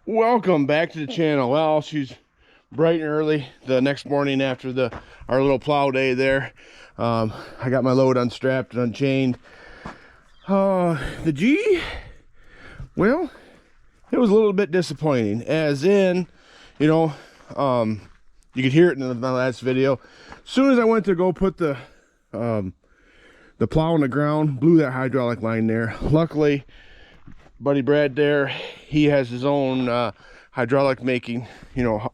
Welcome back to the channel. Well, she's bright and early the next morning after our little plow day there. I got my load unstrapped and unchained. The G, well, it was a little bit disappointing, as in, you know, you could hear it in my last video. As soon as I went to go put the plow on the ground, blew that hydraulic line there. Luckily, buddy Brad there, he has his own hydraulic making,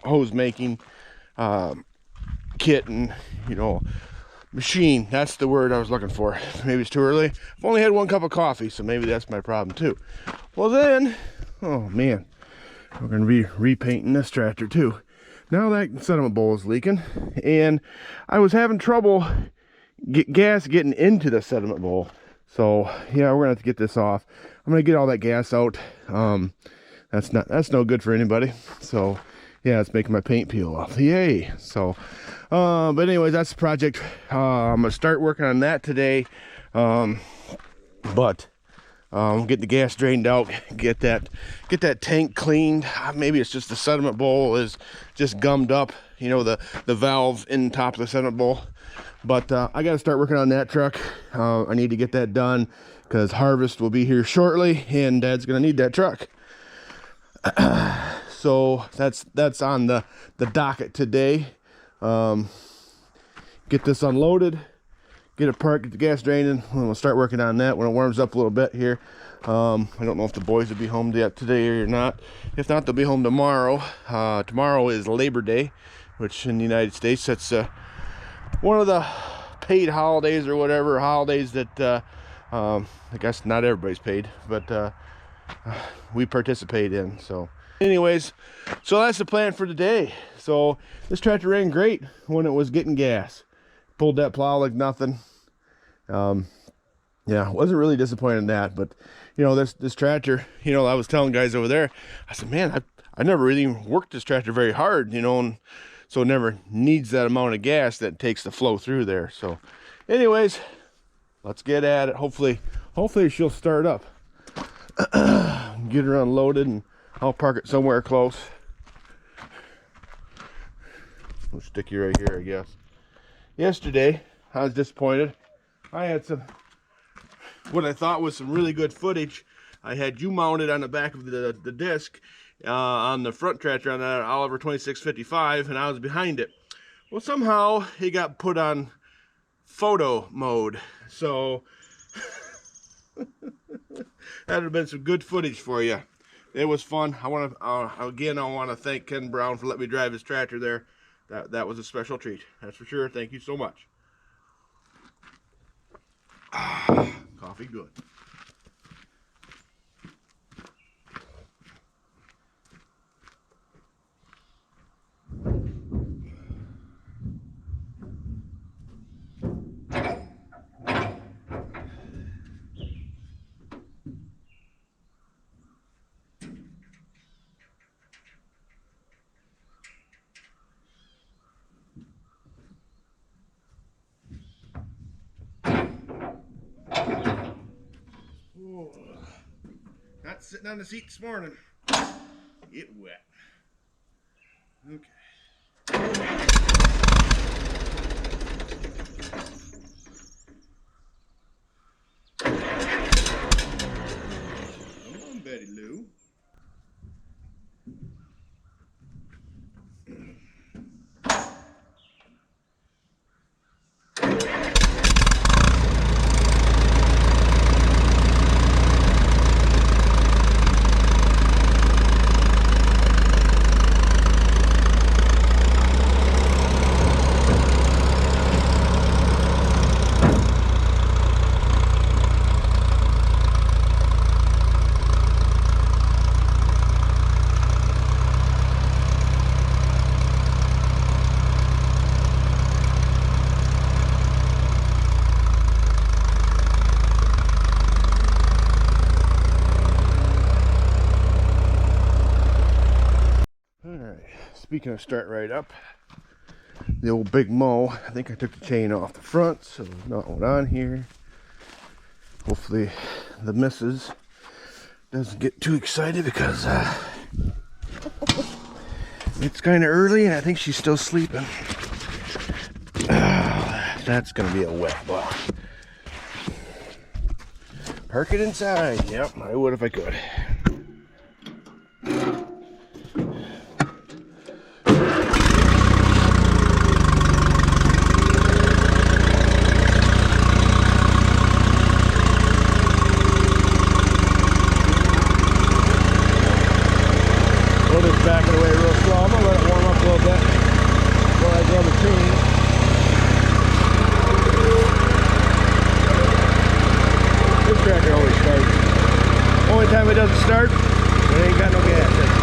hose making kit and, machine. That's the word I was looking for. Maybe it's too early. I've only had one cup of coffee, so maybe that's my problem too. Well then, oh man, we're gonna be repainting this tractor too. Now that sediment bowl is leaking, and I was having trouble gas getting into the sediment bowl. So yeah, we're gonna have to get this off. I'm gonna get all that gas out. That's no good for anybody. So yeah, it's making my paint peel off. Yay. So but anyways, that's the project. I'm gonna start working on that today. But get the gas drained out, get that tank cleaned. Maybe it's just the sediment bowl is just gummed up, the valve in top of the sediment bowl. But I got to start working on that truck. I need to get that done because harvest will be here shortly, and Dad's gonna need that truck. So that's on the docket today. Get this unloaded, get it parked, get the gas draining, and we'll start working on that when it warms up a little bit here. I don't know if the boys will be home yet today or not. If not, they'll be home tomorrow. Tomorrow is Labor Day, which in the United States, that's one of the paid holidays or whatever, holidays that I guess not everybody's paid, but we participate in. So anyways, so that's the plan for today. So this tractor ran great when it was getting gas. Pulled that plow like nothing. Yeah, wasn't really disappointed in that, but this tractor, I was telling guys over there, I said, man, I never really worked this tractor very hard, and so it never needs that amount of gas that takes to flow through there. So anyways, let's get at it. Hopefully she'll start up. Get her unloaded, and I'll park it somewhere close. We'll stick you right here, I guess. Yesterday, I was disappointed. I had what I thought was some really good footage. I had you mounted on the back of the disc on the front tractor on that Oliver 2655, and I was behind it. Well, somehow it got put on photo mode, so that would have been some good footage for you. It was fun. I want to thank Ken Brown for letting me drive his tractor there. That was a special treat, that's for sure. Thank you so much. Coffee good. Not sitting on the seat this morning. Get wet. Okay. Come on, Betty Lou. Speaking of start right up, the old big mow, I think I took the chain off the front, so there's not one on here. Hopefully the missus doesn't get too excited because It's kind of early and I think she's still sleeping. That's gonna be a wet block. Park it inside. Yep, I would if I could. We'll just back it away real slow. I'm gonna let it warm up a little bit before I grab the chain. This tractor always starts. Only time it doesn't start, it ain't got no gas in it.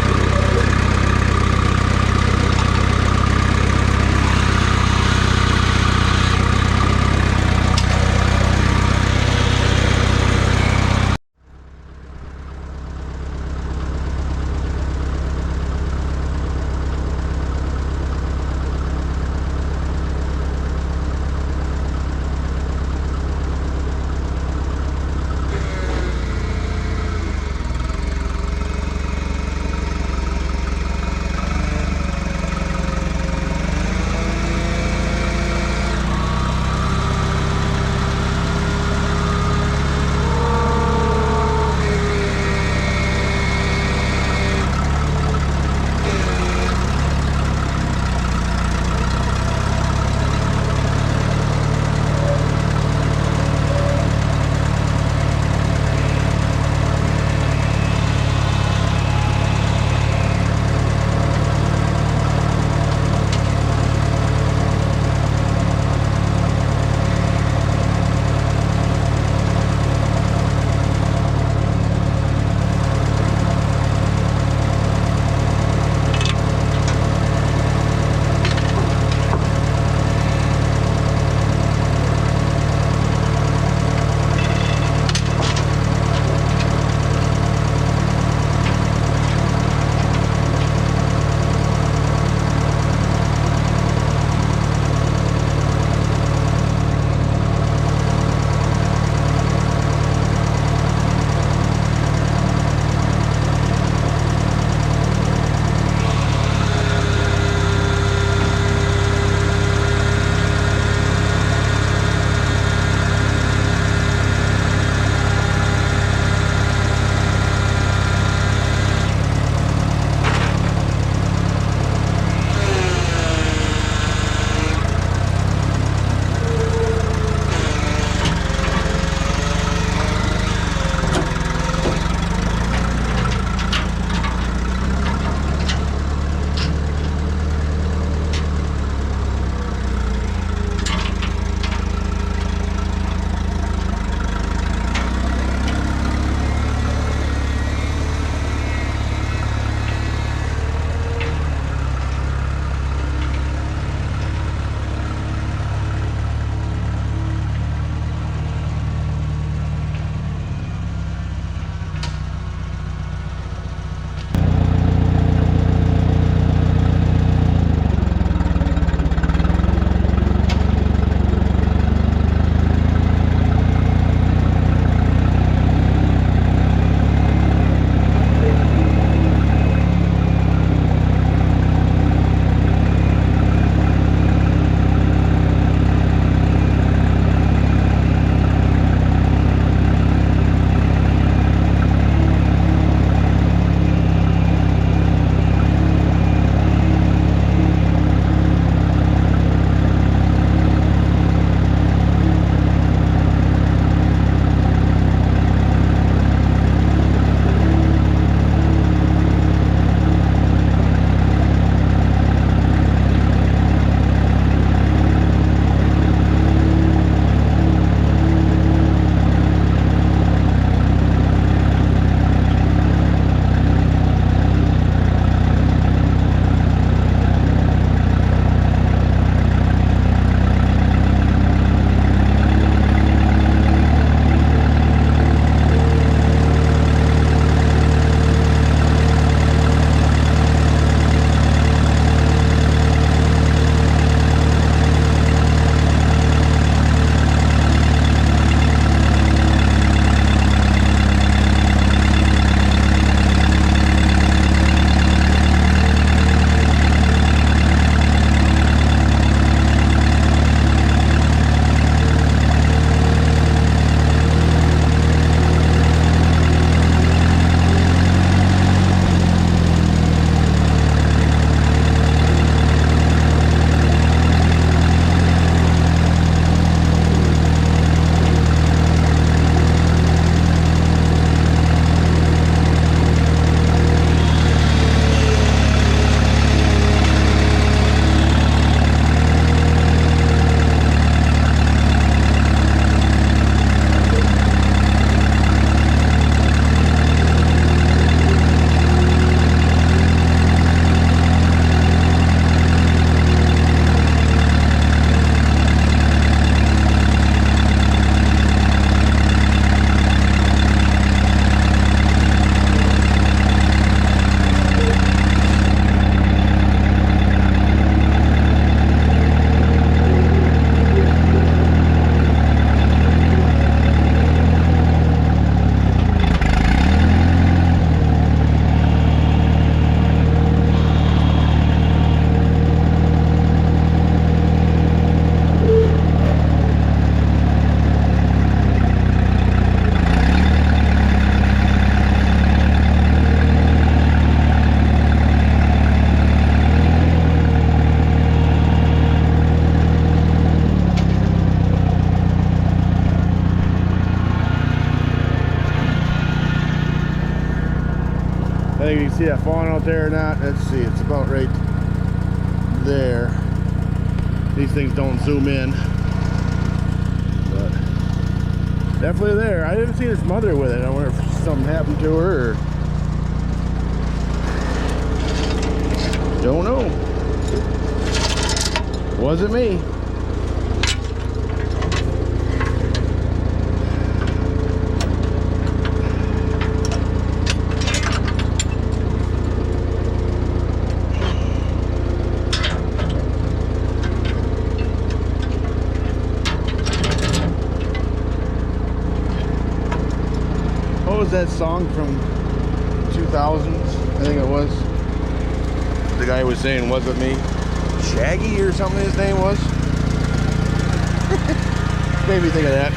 falling out there or not. Let's see, it's about right there. These things don't zoom in, but definitely there. I didn't see his mother with it. I wonder if something happened to her or... Don't know. Wasn't me. What was that song from 2000s? I think it was. The guy was saying, wasn't me. Shaggy or something his name was. Made me think of that.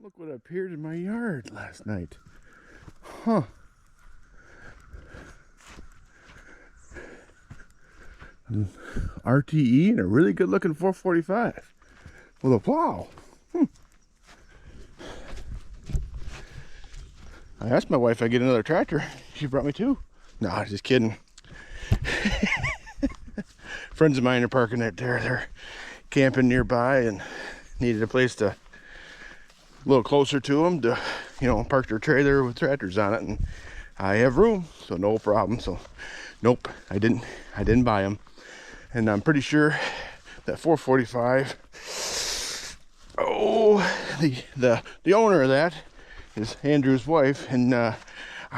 Look what appeared in my yard last night. Huh. RTE and a really good looking 445 with a plow. I asked my wife if I get another tractor. She brought me two. No, just kidding. Friends of mine are parking it there. They're camping nearby and needed a place to a little closer to them to, you know, park their trailer with tractors on it, and I have room, so no problem. So nope, I didn't buy them. And I'm pretty sure that 445, the owner of that is Andrew's wife, and I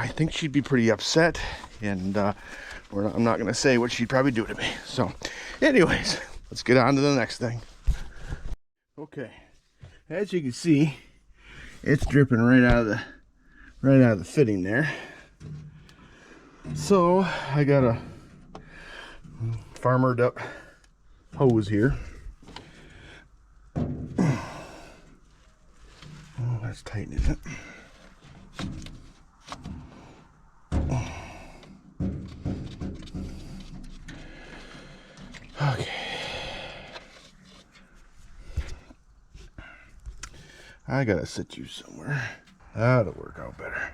think she'd be pretty upset, and I'm not gonna say what she'd probably do to me. So anyways, let's get on to the next thing. Okay, as you can see, it's dripping right out of the fitting there. So I got a farmered up hose here. Oh, that's tight, isn't it? Okay. I gotta sit you somewhere. That'll work out better.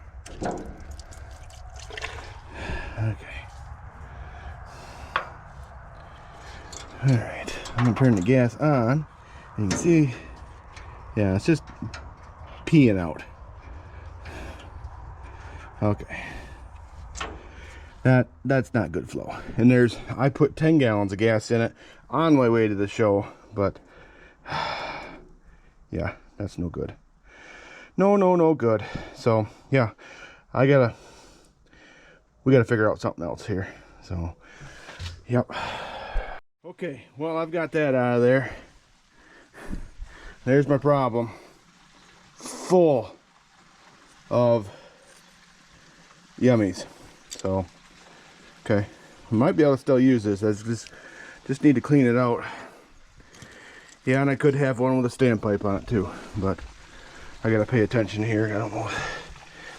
Okay. All right, I'm gonna turn the gas on. And you can see, yeah, it's just peeing out. Okay. That's not good flow. And I put 10 gallons of gas in it on my way to the show, but yeah, that's no good. No good. So yeah, we gotta figure out something else here. So, yep. Okay, well, I've got that out of there. There's my problem. Full of yummies. So, okay, I might be able to still use this. I just need to clean it out. Yeah, and I could have one with a standpipe on it too, but I gotta pay attention here. I don't know.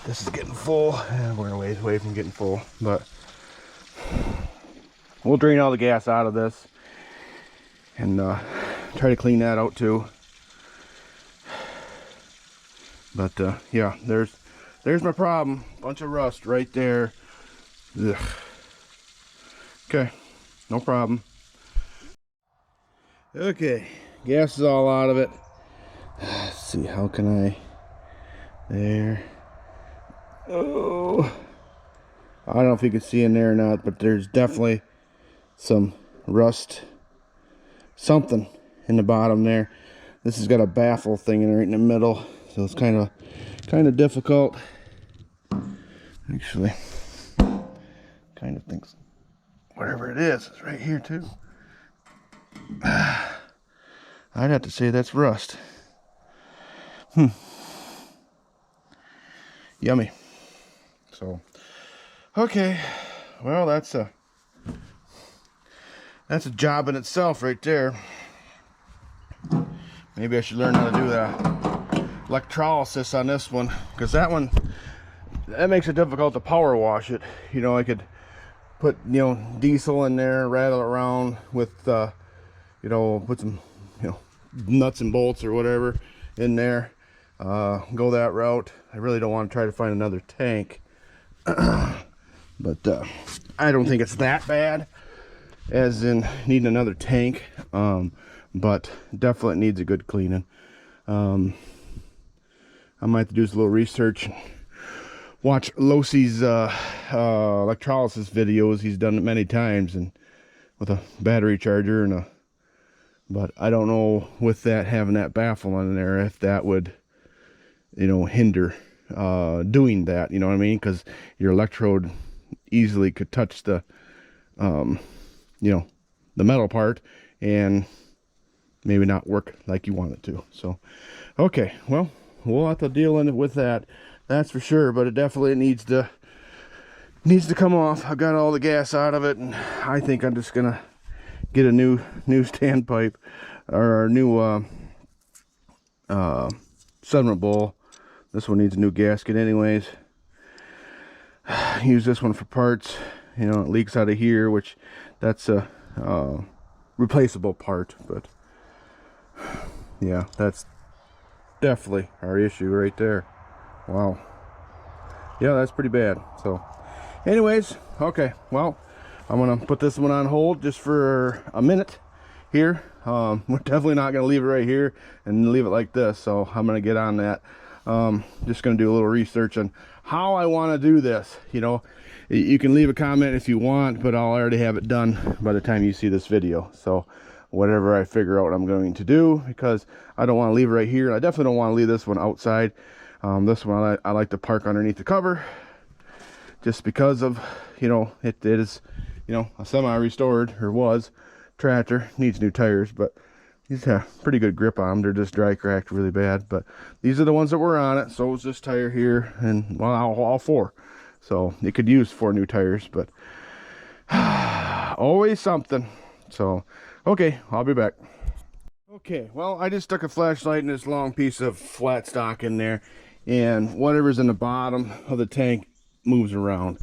This is getting full, and we're gonna wait away from getting full, but we'll drain all the gas out of this and try to clean that out too. But yeah, there's my problem. Bunch of rust right there. Ugh. Okay, no problem. Okay, gas is all out of it. Let's see, how can I... There. Oh, I don't know if you can see in there or not, but there's definitely some rust, something in the bottom there. This has got a baffle thing right in the middle, so it's kind of difficult. Actually, kind of thinks whatever it is right here too. I'd have to say that's rust. Yummy. So, okay, well, that's a job in itself right there. Maybe I should learn how to do that. electrolysis on this one, because that makes it difficult to power wash it. You know, I could put, you know, diesel in there, rattle it around with you know, put some, you know, nuts and bolts or whatever in there, go that route. I really don't want to try to find another tank. But I don't think it's that bad as in needing another tank, but definitely needs a good cleaning. I might have to do some little research, watch Losey's electrolysis videos. He's done it many times, and with a battery charger and but I don't know, with that, having that baffle in there, if that would, you know, hinder doing that, you know what I mean? Because your electrode easily could touch the you know, the metal part and maybe not work like you want it to. So okay, well, we'll have to deal with that, that's for sure. But it definitely needs to come off. I got all the gas out of it, and I think I'm just gonna get a new standpipe, or a new sediment bowl. This one needs a new gasket anyways. Use this one for parts. You know, it leaks out of here, which that's a replaceable part, but yeah, that's definitely our issue right there. Wow. Yeah, that's pretty bad. So anyways, okay, well, I'm gonna put this one on hold just for a minute here. We're definitely not gonna leave it right here and leave it like this, so I'm gonna get on that. Just gonna do a little research on how I want to do this. You know, you can leave a comment if you want, but I'll already have it done by the time you see this video. So whatever I figure out I'm going to do, because I don't want to leave it right here. I definitely don't want to leave this one outside. This one I like to park underneath the cover, just because of, you know, it is, you know, a semi-restored, or was, tractor. Needs new tires, but these have pretty good grip on them. They're just dry cracked really bad, but these are the ones that were on it. So is this tire here, and well, all four. So it could use 4 new tires, but always something. So okay, I'll be back. Okay, well, I just stuck a flashlight in this long piece of flat stock in there, and whatever's in the bottom of the tank moves around.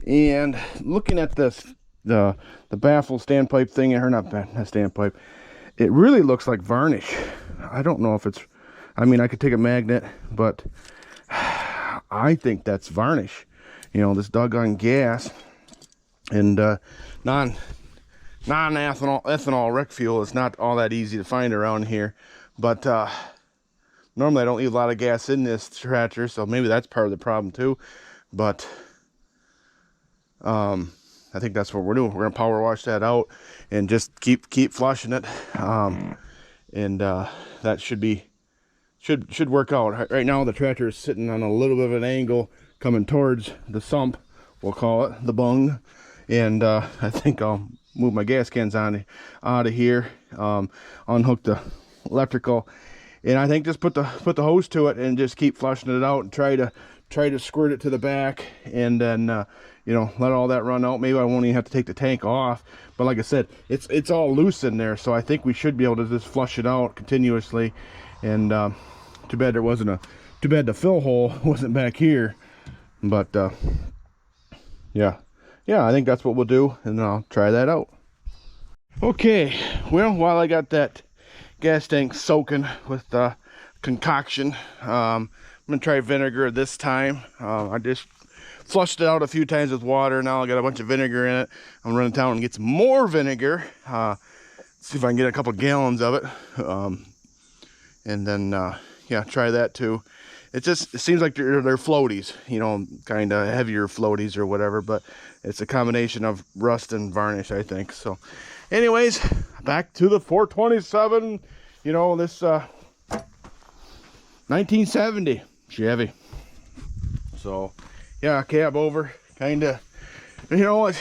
And looking at this, the baffle standpipe thing, or not standpipe, it really looks like varnish. I don't know if it's, I mean, I could take a magnet, but I think that's varnish. You know, this doggone gas and non-ethanol wreck fuel is not all that easy to find around here. But normally I don't leave a lot of gas in this tractor, so maybe that's part of the problem too. But I think that's what we're doing. We're gonna power wash that out and just keep flushing it, and that should work out. Right now the tractor is sitting on a little bit of an angle coming towards the sump, we'll call it, the bung, and I think I'll move my gas cans out of here, unhook the electrical, and I think just put the hose to it and just keep flushing it out and try to squirt it to the back, and then you know, let all that run out. Maybe I won't even have to take the tank off, but like I said, it's all loose in there, so I think we should be able to just flush it out continuously. And too bad the fill hole wasn't back here. But yeah, I think that's what we'll do, and I'll try that out. Okay, well, while I got that gas tank soaking with concoction, I'm gonna try vinegar this time. I just flushed it out a few times with water. Now I got a bunch of vinegar in it. I'm running down and get some more vinegar, see if I can get a couple gallons of it, and then yeah, try that too. It seems like they're floaties, you know, kind of heavier floaties or whatever, but it's a combination of rust and varnish, I think. So anyways, back to the 427, you know, this 1970 Chevy. So yeah, cab over, kind of, you know what,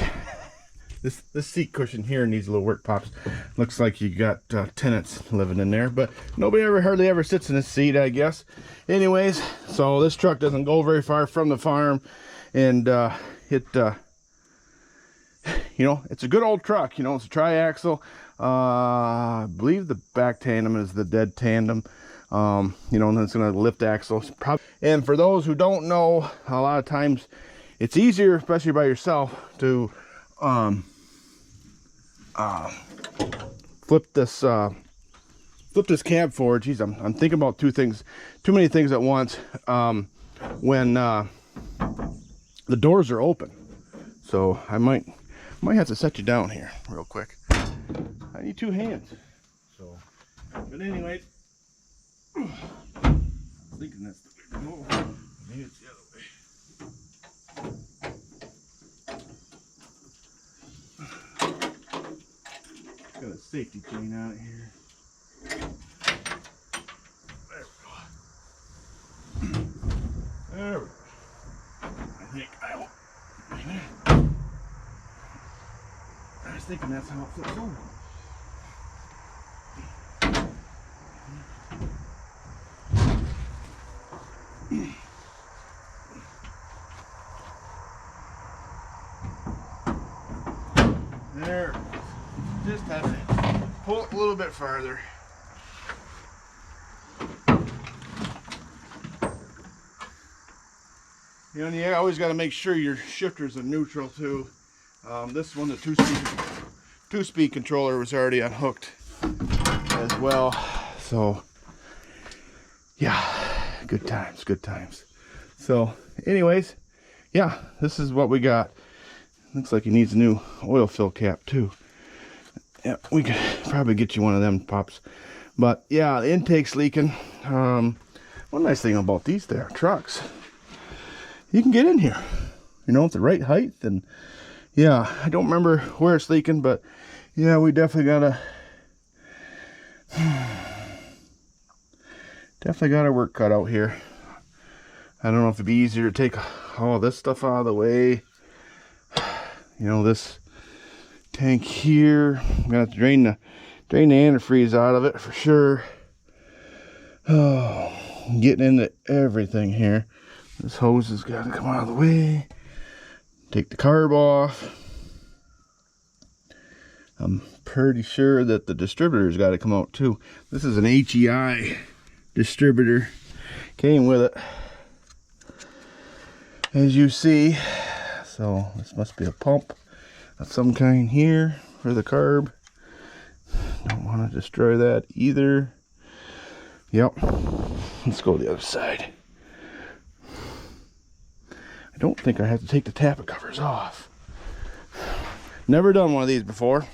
this seat cushion here needs a little work, Pops. Looks like you got tenants living in there, but nobody hardly ever sits in this seat, I guess. Anyways, so this truck doesn't go very far from the farm, and you know, it's a good old truck. You know, it's a tri-axle. I believe the back tandem is the dead tandem. You know, and it's going to lift axle. And for those who don't know, a lot of times it's easier, especially by yourself, to flip this cab forward. Geez, I'm thinking about too many things at once. When the doors are open, so I might have to set you down here real quick. I need two hands. So, but anyway, I'm thinking that's the way to go. Maybe it's the other way. Got a safety chain out here. There we go. I was thinking that's how it flips over. There. Just have to pull it a little bit farther. You know, and you always got to make sure your shifters are neutral too. This one, the two-speed controller, was already unhooked as well. So, yeah, good times, good times. So, anyways, yeah, this is what we got. Looks like he needs a new oil fill cap too. Yeah, we could probably get you one of them, Pops. But yeah, the intake's leaking. One nice thing about these there trucks, you can get in here, you know, at the right height. And yeah, I don't remember where it's leaking, but yeah, we definitely got our work cut out here. I don't know if it'd be easier to take all this stuff out of the way. You know, this tank here, I'm gonna have to drain the antifreeze out of it for sure. Oh, getting into everything here. This hose has got to come out of the way. Take the carb off. I'm pretty sure that the distributor's got to come out too. This is an HEI distributor. Came with it, as you see. So this must be a pump of some kind here for the carb. Don't want to destroy that either. Yep. Let's go to the other side. I don't think I have to take the tappet covers off. Never done one of these before.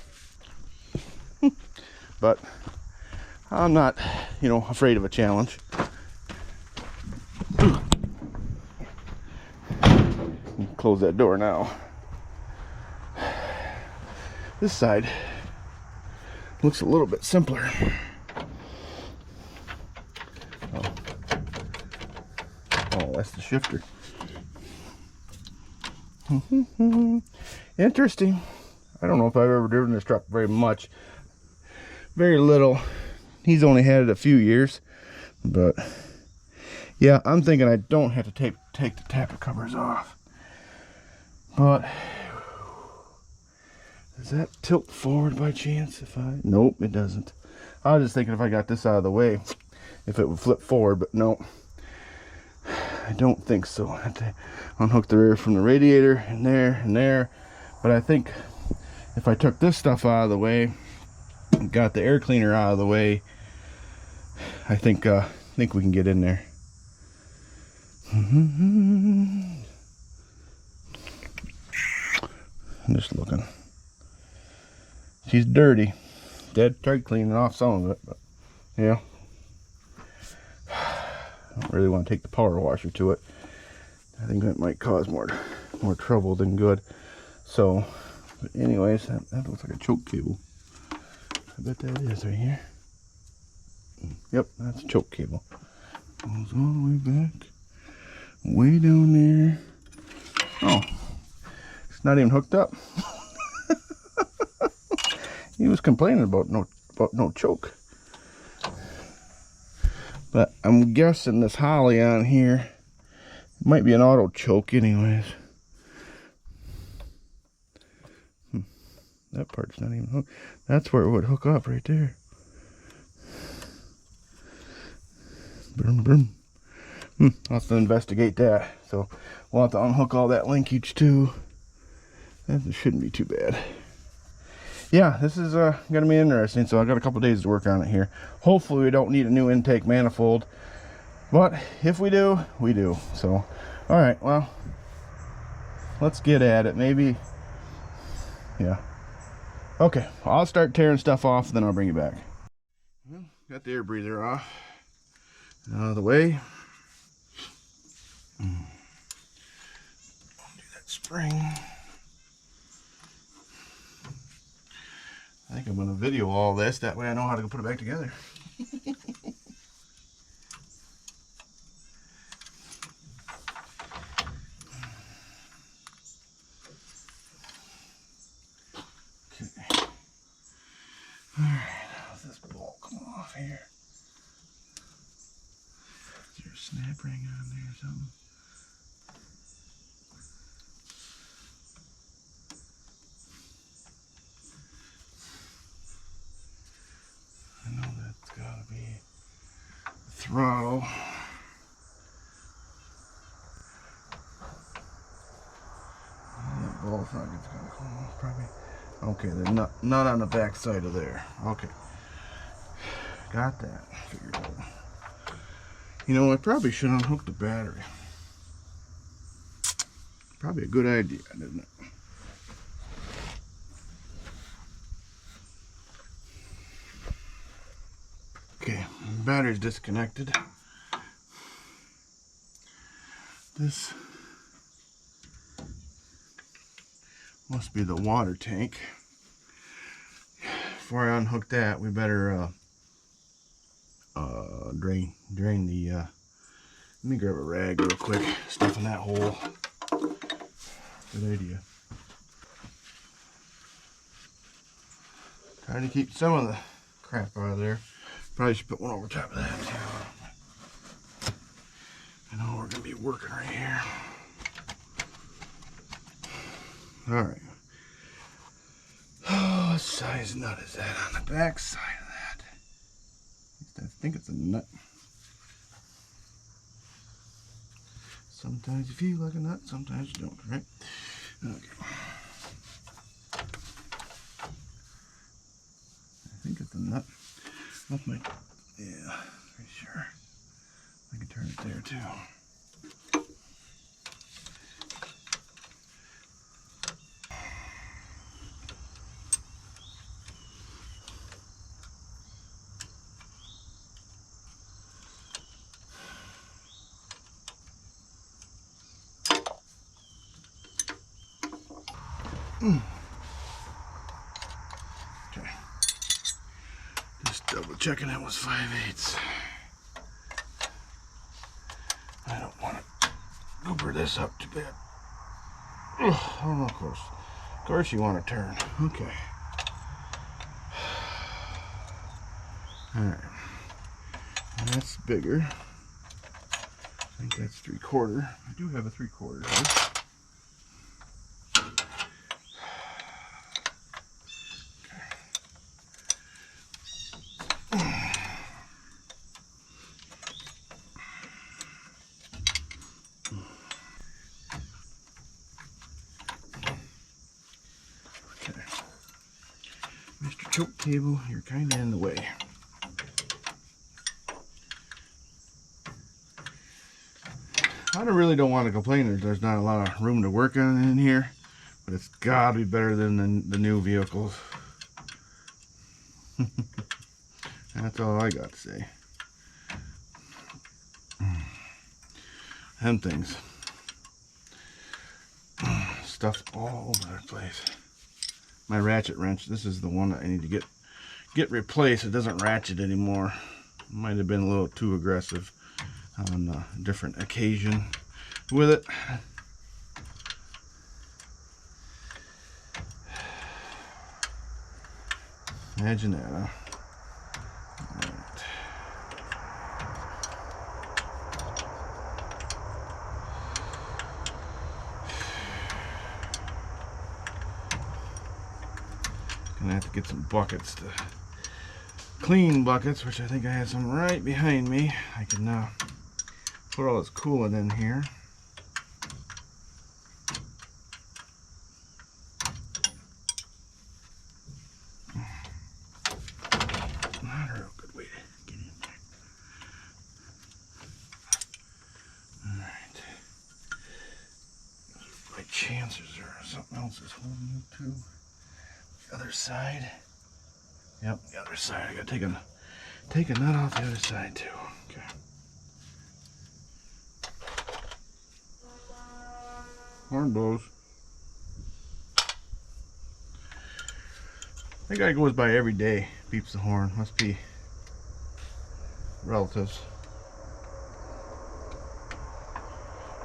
But I'm not, you know, afraid of a challenge. Close that door now. This side looks a little bit simpler. Oh, that's the shifter. Interesting. I don't know if I've ever driven this truck very much. Very little. He's only had it a few years. But yeah, I'm thinking I don't have to take the tappet covers off. But does that tilt forward by chance? Nope, it doesn't. I was just thinking if I got this out of the way, if it would flip forward, but no, I don't think so. I have to unhook the rear from the radiator and there. But I think if I took this stuff out of the way, got the air cleaner out of the way, I think we can get in there. I'm just looking. She's dirty. Dad tried cleaning off some of it, but yeah. I don't really want to take the power washer to it. I think that might cause more trouble than good. So, but anyways, that looks like a choke cable. I bet that is right here. Yep, that's a choke cable. Goes all the way back, way down there. Oh, it's not even hooked up. He was complaining about no choke. But I'm guessing this Holly on here might be an auto choke anyways. That part's not even hooked. That's where it would hook up right there. Boom, boom. I'll have to investigate that. So we'll have to unhook all that linkage too. That shouldn't be too bad. Yeah, this is gonna be interesting. So I got a couple days to work on it here. Hopefully we don't need a new intake manifold, but if we do, we do. So all right, well, let's get at it. Maybe, yeah. Okay, I'll start tearing stuff off, then I'll bring you back. Well, got the air breather off. Out of the way. Undo that spring. I think I'm going to video all this, that way I know how to put it back together. Okay. Alright, how's this bolt come off here? Is there a snap ring on there or something? I know that's got to be the throttle. That ball socket's got to come off probably. Okay, they're not on the back side of there. Okay. Got that figured out. You know, I probably should unhook the battery. Probably a good idea, isn't it? Okay, the battery's disconnected. This must be the water tank. Before I unhook that, we better drain the let me grab a rag real quick, stuff in that hole. Good idea. Trying to keep some of the crap out of there. Probably should put one over top of that too. I know we're gonna be working right here. Alright. Oh, what size nut is that on the back side of that? At least I think it's a nut. Sometimes you feel like a nut, sometimes you don't, right? Okay. I think it's a nut. That's my, yeah, pretty sure. I can turn it there too. Okay. Just double checking it was 5/8. I don't want to goober this up too bad. Oh, of course. Of course you want to turn. Okay. Alright. That's bigger. I think that's 3/4. I do have a 3/4 here. Mr. Choke Table, you're kind of in the way. I really don't want to complain that there's not a lot of room to work on in here, but it's got to be better than the new vehicles. That's all I got to say. Them things. Stuff all over the place. My ratchet wrench, this is the one that I need to get replaced. It doesn't ratchet anymore. Might have been a little too aggressive on a different occasion with it. Imagine that, huh? Right. Gonna have to get some buckets to clean buckets, which I think I have some right behind me. I can now put all this coolant in here. Not a real good way to get in there. Alright. My chances are something else is holding it too. The other side. Yep, the other side. I gotta take a nut off the other side too. Okay. Horn blows. That guy goes by every day, beeps the horn. Must be relatives.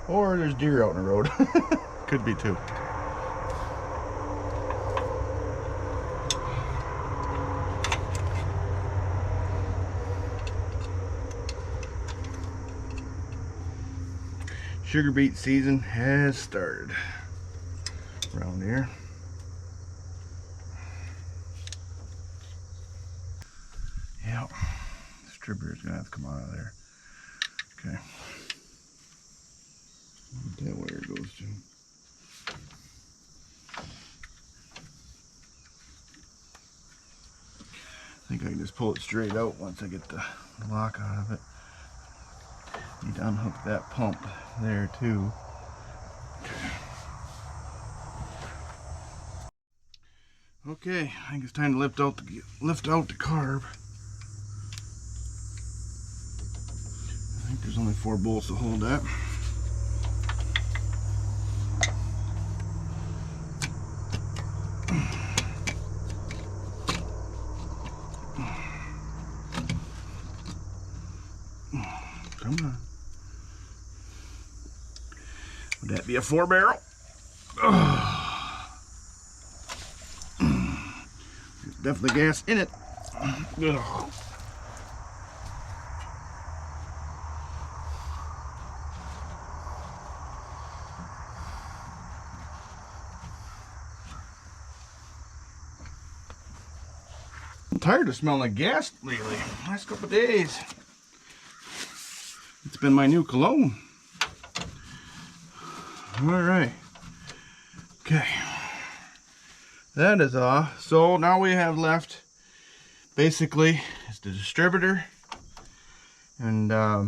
Or there's deer out in the road. Could be too. Sugar beet season has started around here. Yep, distributor's gonna have to come out of there. Okay. That where it goes to. I think I can just pull it straight out once I get the lock out of it. Need to unhook that pump there too. Okay, I think it's time to lift out the carb. I think there's only 4 bolts to hold that. Come on. Would that be a 4-barrel? There's definitely gas in it. Ugh. I'm tired of smelling like gas lately. Last couple of days. It's been my new cologne. Alright. Okay. That is off. So now we have left basically is the distributor. And I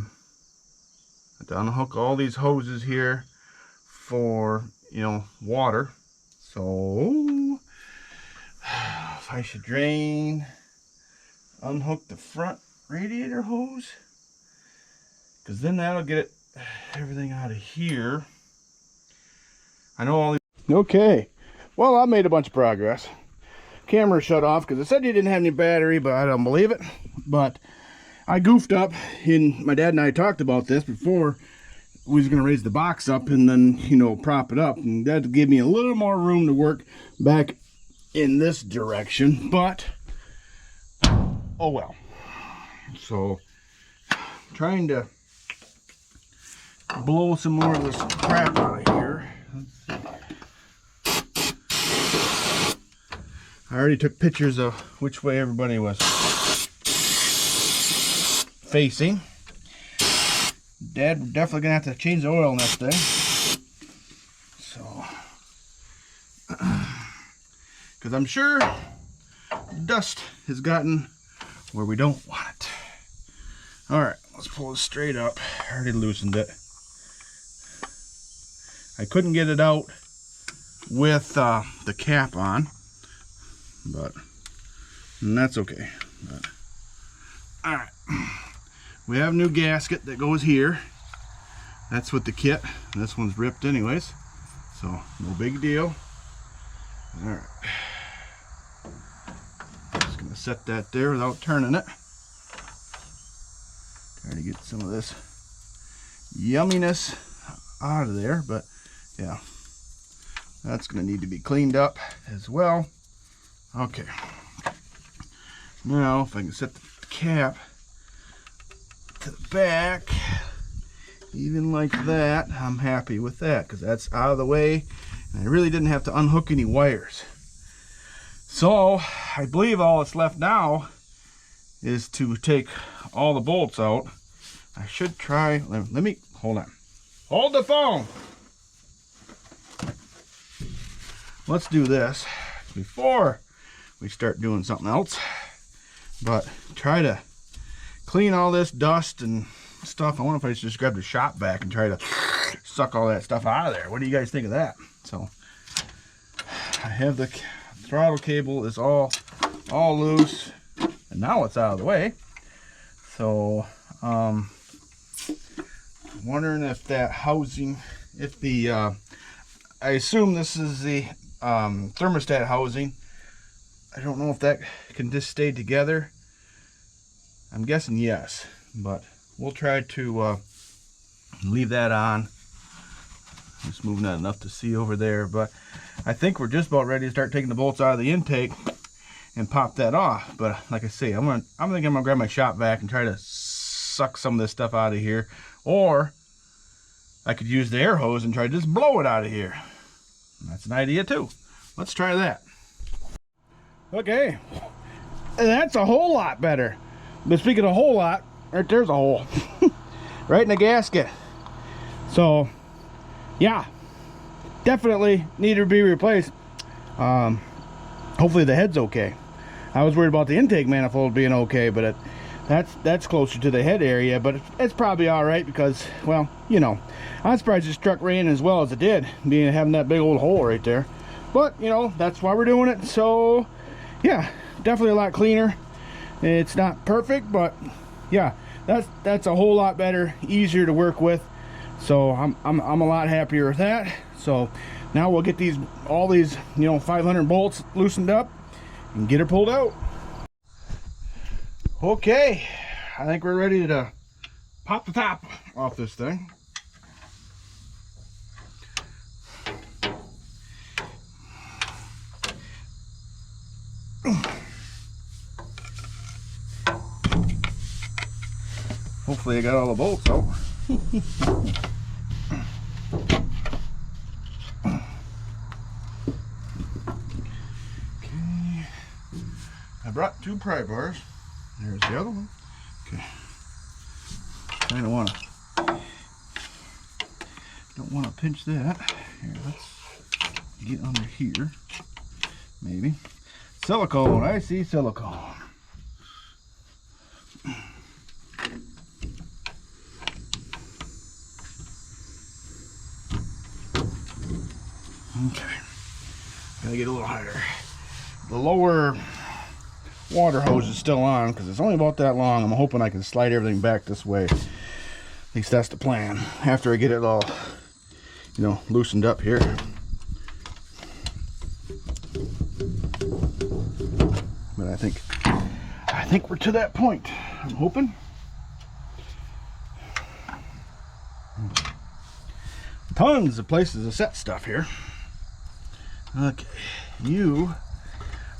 have to unhook all these hoses here for, water. So if I should unhook the front radiator hose, because then that'll get everything out of here. I know all these. Okay, well, I made a bunch of progress. Camera shut off because it said you didn't have any battery, but I don't believe it. But I goofed up, and my dad and I talked about this before. We was gonna raise the box up and then prop it up, and that gave me a little more room to work back in this direction. But oh well. So trying to blow some more of this crap out of here. I already took pictures of which way everybody was facing. Dad definitely gonna have to change the oil next day. So, because I'm sure dust has gotten where we don't want it. All right, let's pull it straight up. I already loosened it. I couldn't get it out with the cap on, and that's okay. But, all right, we have a new gasket that goes here. That's with the kit. This one's ripped anyways, so no big deal. All right, just gonna set that there without turning it. Try to get some of this yumminess out of there, but yeah, that's gonna need to be cleaned up as well. Okay, now if I can set the cap to the back even like that, I'm happy with that because that's out of the way and I really didn't have to unhook any wires. So I believe all that's left now is to take all the bolts out. I should try, let me, hold on. Hold the phone. Let's do this before we start doing something else. But try to clean all this dust and stuff. I wonder if I should just grab the shop vac and try to suck all that stuff out of there. What do you guys think of that? So I have the throttle cable is all loose, and now it's out of the way. So I'm wondering if that housing, if the I assume this is the thermostat housing. I don't know if that can just stay together. I'm guessing yes, but we'll try to leave that on. Just moving that enough to see over there, but I think we're just about ready to start taking the bolts out of the intake and pop that off. But like I say, I'm thinking I'm gonna grab my shop vac and try to suck some of this stuff out of here, or I could use the air hose and try to just blow it out of here. That's an idea too. Let's try that. Okay, that's a whole lot better. But speaking of a whole lot, right there's a hole. Right in the gasket. So yeah, definitely need to be replaced. Hopefully the head's okay. I was worried about the intake manifold being okay, but that's closer to the head area, but it's probably all right because, well, you know, I'm surprised this truck ran as well as it did, having that big old hole right there. But you know, that's why we're doing it. So yeah, definitely a lot cleaner. It's not perfect, but yeah, that's a whole lot better, easier to work with. So I'm a lot happier with that. So now we'll get all these 500 bolts loosened up and get her pulled out. Okay, I think we're ready to pop the top off this thing. Hopefully I got all the bolts out. Okay, I brought 2 pry bars. There's the other one. Okay, don't want to pinch that. Here, let's get under here. Maybe silicone. I see silicone. Okay, gotta get a little higher. The lower water hose is still on because it's only about that long. I'm hoping I can slide everything back this way. At least that's the plan. After I get it all, loosened up here. But I think we're to that point. I'm hoping. Tons of places to set stuff here. Okay, you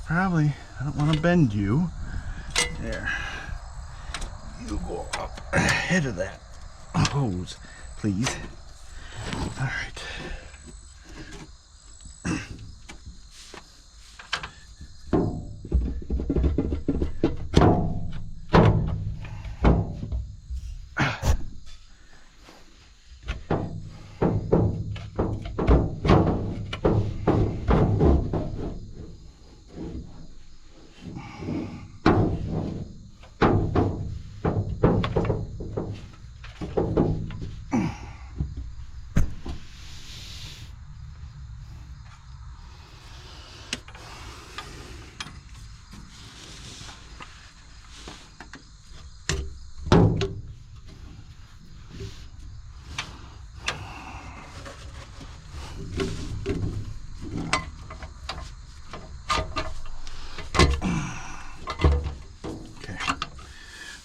probably, I don't want to bend you. There. You go up ahead of that hose, please. All right.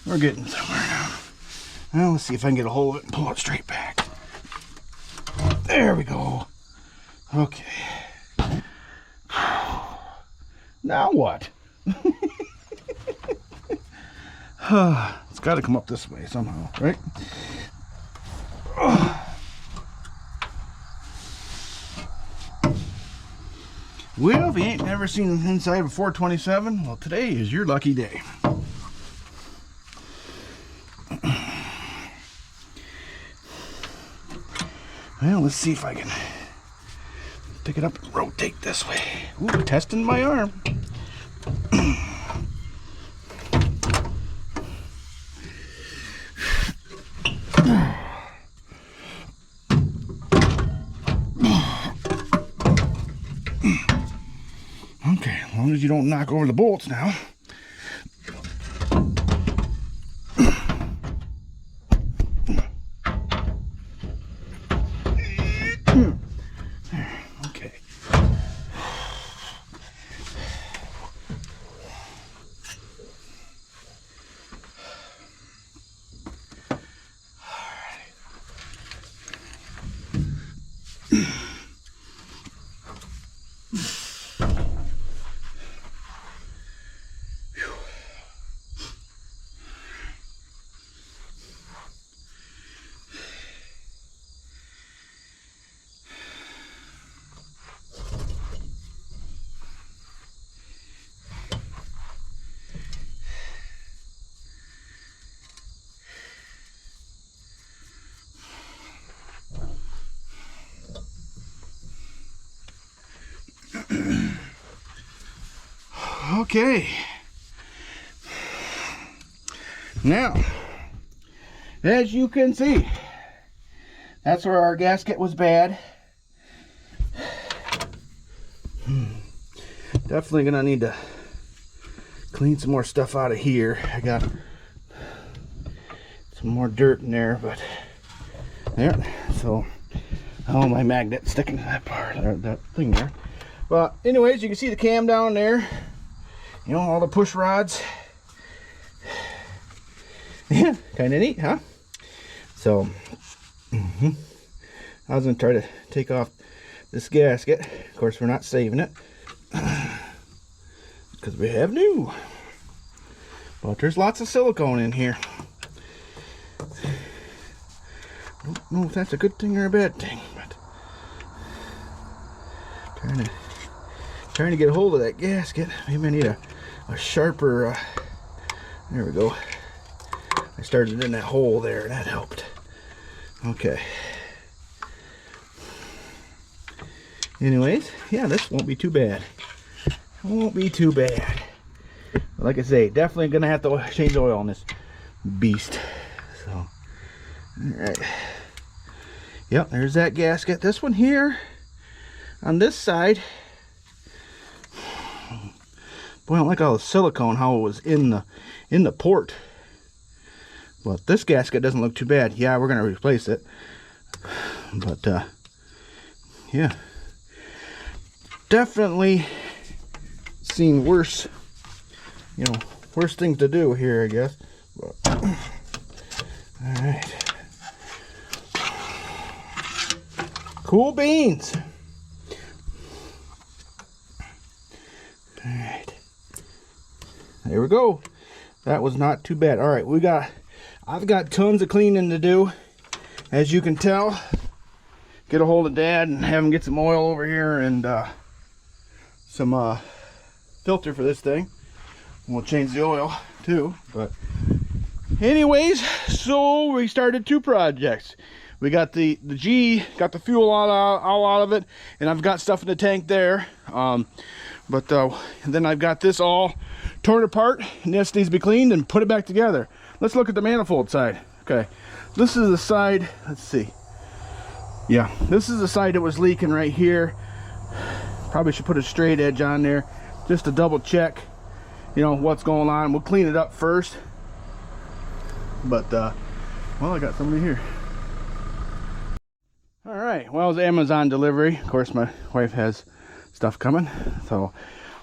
We're getting somewhere now. Now let's see if I can get a hold of it and pull it straight back. There we go. Okay. Now what? It's got to come up this way somehow, right? Well, if you ain't never seen inside of a 427, well, today is your lucky day. Well, let's see if I can pick it up and rotate this way. Ooh, testing my arm. Okay, as long as you don't knock over the bolts now. Okay. Okay. Now, as you can see, that's where our gasket was bad. Definitely gonna need to clean some more stuff out of here. I got some more dirt in there, but there. So, oh, my magnet sticking to that part, or that thing there. But anyways, you can see the cam down there. You know, all the push rods. Yeah, kind of neat, huh? So, I was gonna try to take off this gasket. Of course, we're not saving it because we have new. But there's lots of silicone in here. I don't know if that's a good thing or a bad thing, but trying to get a hold of that gasket. Maybe I need a sharper. There we go. I started in that hole there, and that helped. Okay. Anyways, yeah, this won't be too bad. It won't be too bad. But like I say, definitely gonna have to change the oil on this beast. So, all right. Yep, there's that gasket. This one here, on this side. Boy, I don't like all the silicone, how it was in the port. But this gasket doesn't look too bad. Yeah, we're gonna replace it. But yeah, definitely seen worse, you know, worse things to do here, I guess. But, all right, cool beans. All right, there we go. That was not too bad. All right, I've got tons of cleaning to do, as you can tell. Get a hold of Dad and have him get some oil over here and some filter for this thing. And we'll change the oil too. But anyways, so we started two projects. We got the G, got the fuel all out of it, and I've got stuff in the tank there. But then I've got this all torn apart, and this needs to be cleaned and put it back together. Let's look at the manifold side. Okay, this is the side, let's see. Yeah, this is the side that was leaking right here. Probably should put a straight edge on there just to double check, you know, what's going on. We'll clean it up first. But, well, I got somebody here. All right, well, it's Amazon delivery. Of course, my wife has stuff coming. So,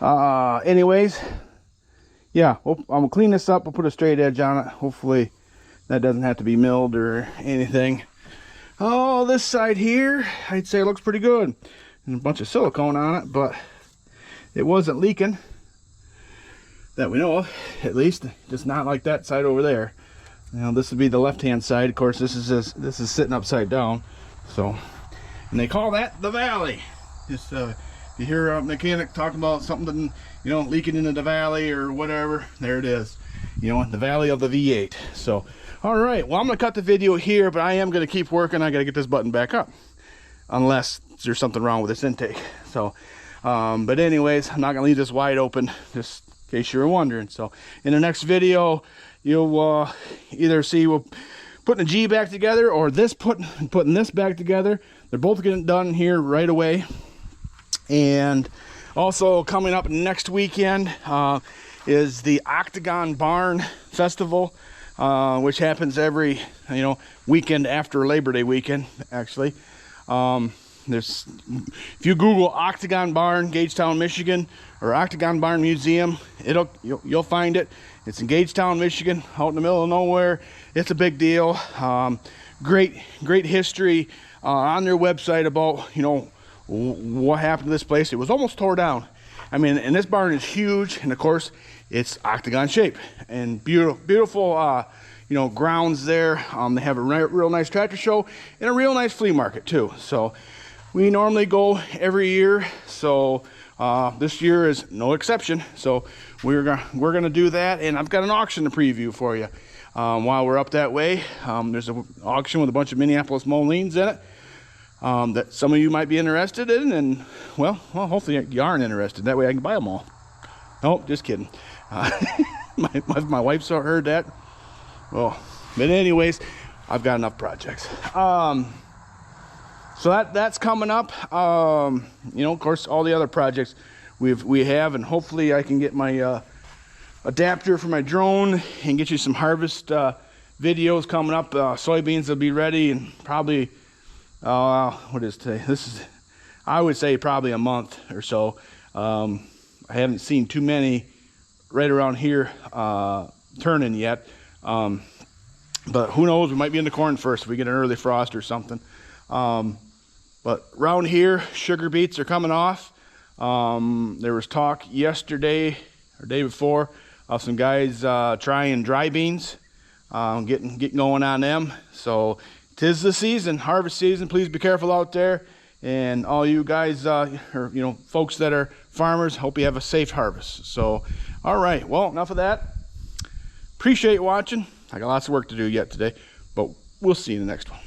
anyways, yeah, I'm gonna clean this up. We'll put a straight edge on it. Hopefully that doesn't have to be milled or anything. Oh, this side here, I'd say it looks pretty good. And a bunch of silicone on it, but it wasn't leaking that we know of, at least. Just not like that side over there. Now this would be the left-hand side. Of course, this is sitting upside down. So, and they call that the valley. Just you hear a mechanic talking about something, you know, leaking into the valley or whatever, there it is, you know, the valley of the V8. So, all right, well, I'm gonna cut the video here, but I am gonna keep working. I gotta get this button back up. unless there's something wrong with this intake. So but anyways, I'm not gonna leave this wide open, just in case you were wondering. So in the next video, you'll either see we're putting a G back together, or this putting this back together. They're both getting done here right away. And also coming up next weekend is the Octagon Barn Festival, which happens every weekend after Labor Day weekend, actually. If you Google Octagon Barn, Gagetown, Michigan, or Octagon Barn Museum, you'll find it. It's in Gagetown, Michigan, out in the middle of nowhere. It's a big deal. Great history on their website about what happened to this place. It was almost tore down. I mean, and this barn is huge, and of course, it's octagon shape and beautiful. Grounds there. They have a real nice tractor show and a real nice flea market too. So we normally go every year. So this year is no exception. So we're gonna do that, and I've got an auction to preview for you while we're up that way. There's an auction with a bunch of Minneapolis Molines in it that some of you might be interested in, and well, hopefully you aren't interested. That way I can buy them all. Nope, just kidding. My wife heard that. Well, but anyways, I've got enough projects. So that's coming up. Of course, all the other projects we have, and hopefully I can get my adapter for my drone and get you some harvest videos coming up. Soybeans will be ready in probably what is today? I would say probably a month or so. I haven't seen too many right around here turning yet. But who knows, we might be in the corn first if we get an early frost or something. But around here, sugar beets are coming off. There was talk yesterday or day before of some guys trying dry beans, getting going on them. So 'tis the season, harvest season. Please be careful out there, and all you guys folks that are farmers, hope you have a safe harvest. So all right, well, enough of that. Appreciate you watching. I got lots of work to do yet today, but we'll see you in the next one.